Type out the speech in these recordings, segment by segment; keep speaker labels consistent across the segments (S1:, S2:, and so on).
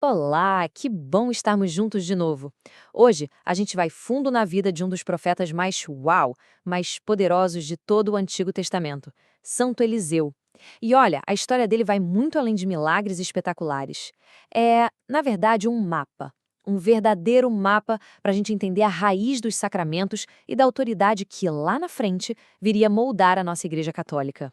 S1: Olá, que bom estarmos juntos de novo. Hoje a gente vai fundo na vida de um dos profetas mais poderosos de todo o Antigo Testamento, Santo Eliseu. E olha, a história dele vai muito além de milagres espetaculares. É, na verdade, um verdadeiro mapa para a gente entender a raiz dos sacramentos e da autoridade que lá na frente viria moldar a nossa Igreja Católica.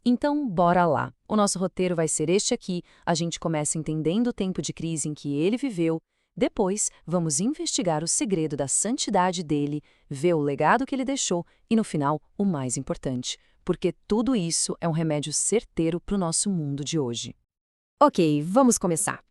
S2: Então, bora lá. O nosso roteiro vai ser este aqui. A gente começa entendendo o tempo de crise em que ele viveu. Depois, vamos investigar o segredo da santidade dele, ver o legado que ele deixou e, no final, o mais importante, porque tudo isso é um remédio certeiro para o nosso mundo de hoje.
S3: Ok, vamos começar.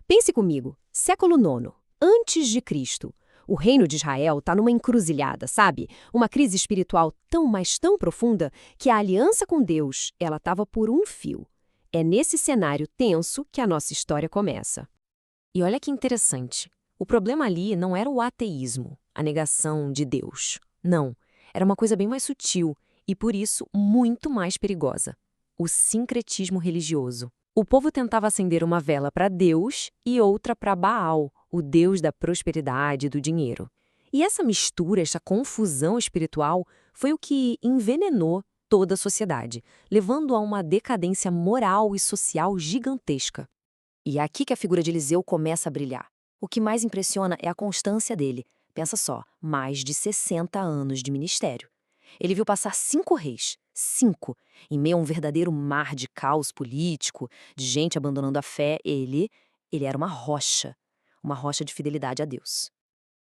S3: Pense comigo, século IX, antes de Cristo. O reino de Israel está numa encruzilhada, sabe? Uma crise espiritual tão, mas tão profunda que a aliança com Deus, ela estava por um fio. É nesse cenário tenso que a nossa história começa.
S1: E olha que interessante. O problema ali não era o ateísmo, a negação de Deus. Não. Era uma coisa bem mais sutil e, por isso, muito mais perigosa: o sincretismo religioso. O povo tentava acender uma vela para Deus e outra para Baal, o deus da prosperidade e do dinheiro. E essa mistura, essa confusão espiritual, foi o que envenenou toda a sociedade, levando a uma decadência moral e social gigantesca. E é aqui que a figura de Eliseu começa a brilhar. O que mais impressiona é a constância dele. Pensa só, mais de 60 anos de ministério. Ele viu passar 5 reis, 5, em meio a um verdadeiro mar de caos político, de gente abandonando a fé. Ele era uma rocha de fidelidade a Deus.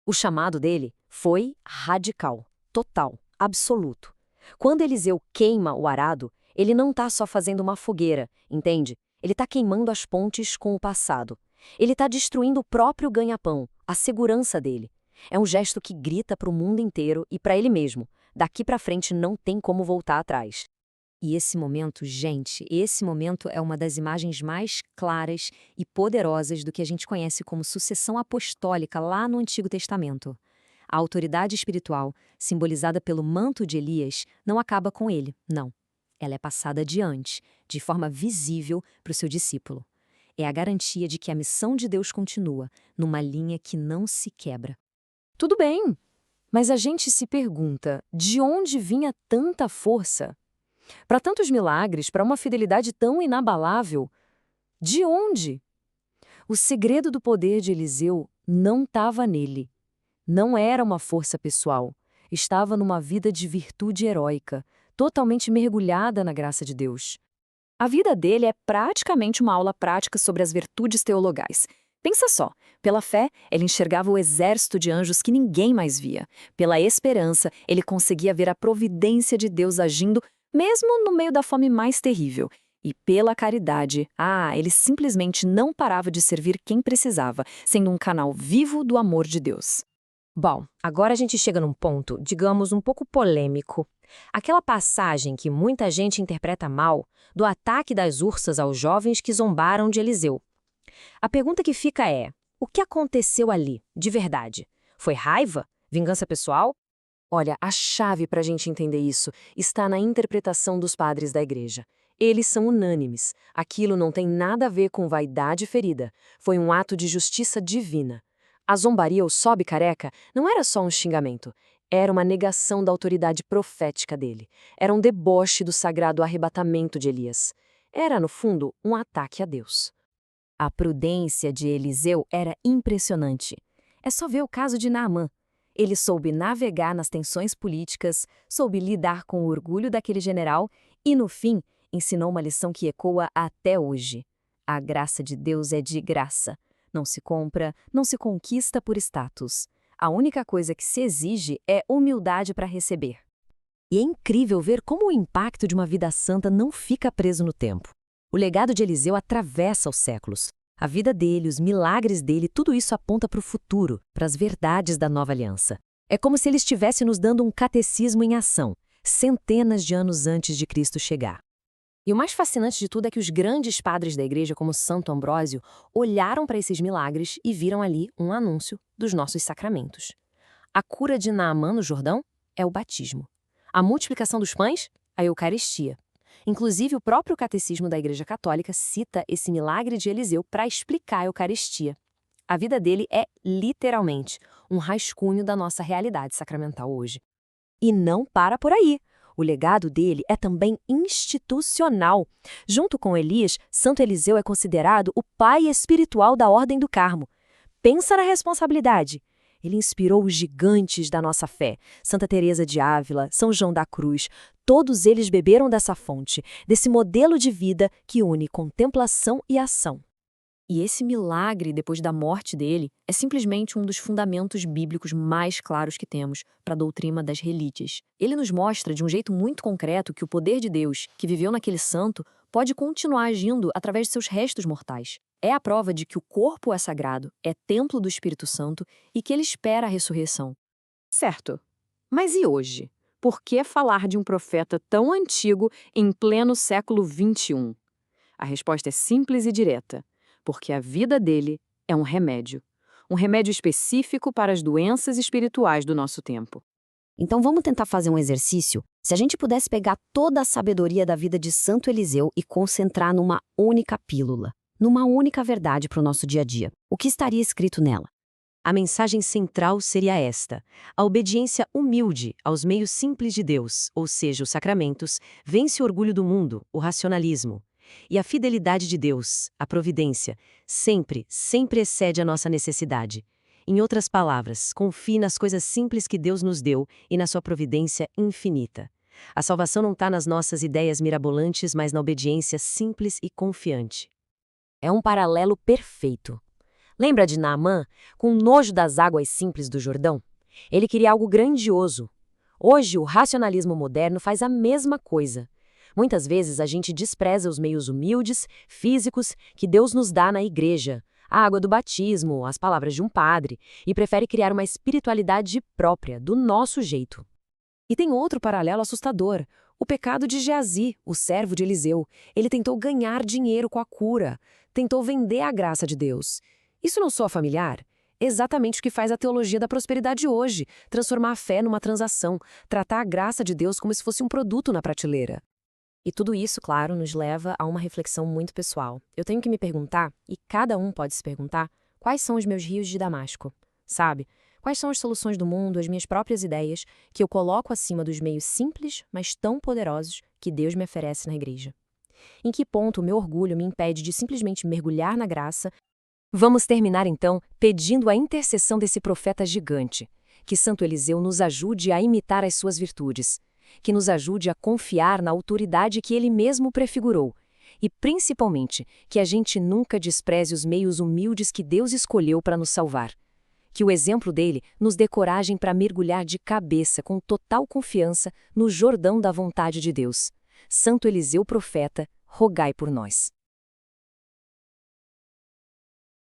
S1: O chamado dele foi radical, total, absoluto. Quando Eliseu queima o arado, ele não está só fazendo uma fogueira, entende? Ele está queimando as pontes com o passado. Ele está destruindo o próprio ganha-pão, a segurança dele. É um gesto que grita para o mundo inteiro e para ele mesmo: daqui para frente não tem como voltar atrás. E esse momento, gente, esse momento é uma das imagens mais claras e poderosas do que a gente conhece como sucessão apostólica lá no Antigo Testamento. A autoridade espiritual, simbolizada pelo manto de Elias, não acaba com ele, não. Ela é passada adiante, de forma visível, para o seu discípulo. É a garantia de que a missão de Deus continua, numa linha que não se quebra.
S2: Tudo bem, mas a gente se pergunta, de onde vinha tanta força? Para tantos milagres, para uma fidelidade tão inabalável, de onde? O segredo do poder de Eliseu não estava nele. Não era uma força pessoal. Estava numa vida de virtude heróica, totalmente mergulhada na graça de Deus. A vida dele é praticamente uma aula prática sobre as virtudes teologais. Pensa só, pela fé, ele enxergava o exército de anjos que ninguém mais via. Pela esperança, ele conseguia ver a providência de Deus agindo, mesmo no meio da fome mais terrível. E pela caridade, ele simplesmente não parava de servir quem precisava, sendo um canal vivo do amor de Deus.
S3: Bom, agora a gente chega num ponto, digamos, um pouco polêmico. Aquela passagem que muita gente interpreta mal, do ataque das ursas aos jovens que zombaram de Eliseu. A pergunta que fica é: o que aconteceu ali, de verdade? Foi raiva? Vingança pessoal?
S2: Olha, a chave para a gente entender isso está na interpretação dos padres da igreja. Eles são unânimes. Aquilo não tem nada a ver com vaidade ferida. Foi um ato de justiça divina. A zombaria ou sobe careca não era só um xingamento. Era uma negação da autoridade profética dele. Era um deboche do sagrado arrebatamento de Elias. Era, no fundo, um ataque a Deus.
S3: A prudência de Eliseu era impressionante. É só ver o caso de Naamã. Ele soube navegar nas tensões políticas, soube lidar com o orgulho daquele general e, no fim, ensinou uma lição que ecoa até hoje. A graça de Deus é de graça. Não se compra, não se conquista por status. A única coisa que se exige é humildade para receber. E é incrível ver como o impacto de uma vida santa não fica preso no tempo. O legado de Eliseu atravessa os séculos. A vida dele, os milagres dele, tudo isso aponta para o futuro, para as verdades da nova aliança. É como se ele estivesse nos dando um catecismo em ação, centenas de anos antes de Cristo chegar. E o mais fascinante de tudo é que os grandes padres da igreja, como Santo Ambrósio, olharam para esses milagres e viram ali um anúncio dos nossos sacramentos. A cura de Naamã no Jordão é o batismo. A multiplicação dos pães, a Eucaristia. Inclusive, o próprio Catecismo da Igreja Católica cita esse milagre de Eliseu para explicar a Eucaristia. A vida dele é, literalmente, um rascunho da nossa realidade sacramental hoje. E não para por aí. O legado dele é também institucional. Junto com Elias, Santo Eliseu é considerado o pai espiritual da Ordem do Carmo. Pensa na responsabilidade. Ele inspirou os gigantes da nossa fé, Santa Teresa de Ávila, São João da Cruz. Todos eles beberam dessa fonte, desse modelo de vida que une contemplação e ação. E esse milagre, depois da morte dele, é simplesmente um dos fundamentos bíblicos mais claros que temos para a doutrina das relíquias. Ele nos mostra de um jeito muito concreto que o poder de Deus, que viveu naquele santo, pode continuar agindo através de seus restos mortais. É a prova de que o corpo é sagrado, é templo do Espírito Santo e que ele espera a ressurreição.
S2: Certo. Mas e hoje? Por que falar de um profeta tão antigo em pleno século XXI? A resposta é simples e direta. Porque a vida dele é um remédio específico para as doenças espirituais do nosso tempo.
S3: Então vamos tentar fazer um exercício? Se a gente pudesse pegar toda a sabedoria da vida de Santo Eliseu e concentrar numa única pílula, numa única verdade para o nosso dia a dia, o que estaria escrito nela?
S1: A mensagem central seria esta: a obediência humilde aos meios simples de Deus, ou seja, os sacramentos, vence o orgulho do mundo, o racionalismo. E a fidelidade de Deus, a providência, sempre excede a nossa necessidade. Em outras palavras, confie nas coisas simples que Deus nos deu e na sua providência infinita. A salvação não está nas nossas ideias mirabolantes, mas na obediência simples e confiante.
S2: É um paralelo perfeito. Lembra de Naamã, com nojo das águas simples do Jordão? Ele queria algo grandioso. Hoje, o racionalismo moderno faz a mesma coisa. Muitas vezes a gente despreza os meios humildes, físicos, que Deus nos dá na igreja, a água do batismo, as palavras de um padre, e prefere criar uma espiritualidade própria, do nosso jeito. E tem outro paralelo assustador: o pecado de Geazi, o servo de Eliseu. Ele tentou ganhar dinheiro com a cura, tentou vender a graça de Deus. Isso não soa familiar? Exatamente o que faz a teologia da prosperidade hoje: transformar a fé numa transação, tratar a graça de Deus como se fosse um produto na prateleira.
S3: E tudo isso, claro, nos leva a uma reflexão muito pessoal. Eu tenho que me perguntar, e cada um pode se perguntar, quais são os meus rios de Damasco? Sabe? Quais são as soluções do mundo, as minhas próprias ideias, que eu coloco acima dos meios simples, mas tão poderosos, que Deus me oferece na igreja? Em que ponto o meu orgulho me impede de simplesmente mergulhar na graça?
S2: Vamos terminar, então, pedindo a intercessão desse profeta gigante. Que Santo Eliseu nos ajude a imitar as suas virtudes. Que nos ajude a confiar na autoridade que ele mesmo prefigurou. E, principalmente, que a gente nunca despreze os meios humildes que Deus escolheu para nos salvar. Que o exemplo dele nos dê coragem para mergulhar de cabeça com total confiança no Jordão da vontade de Deus. Santo Eliseu profeta, rogai por nós.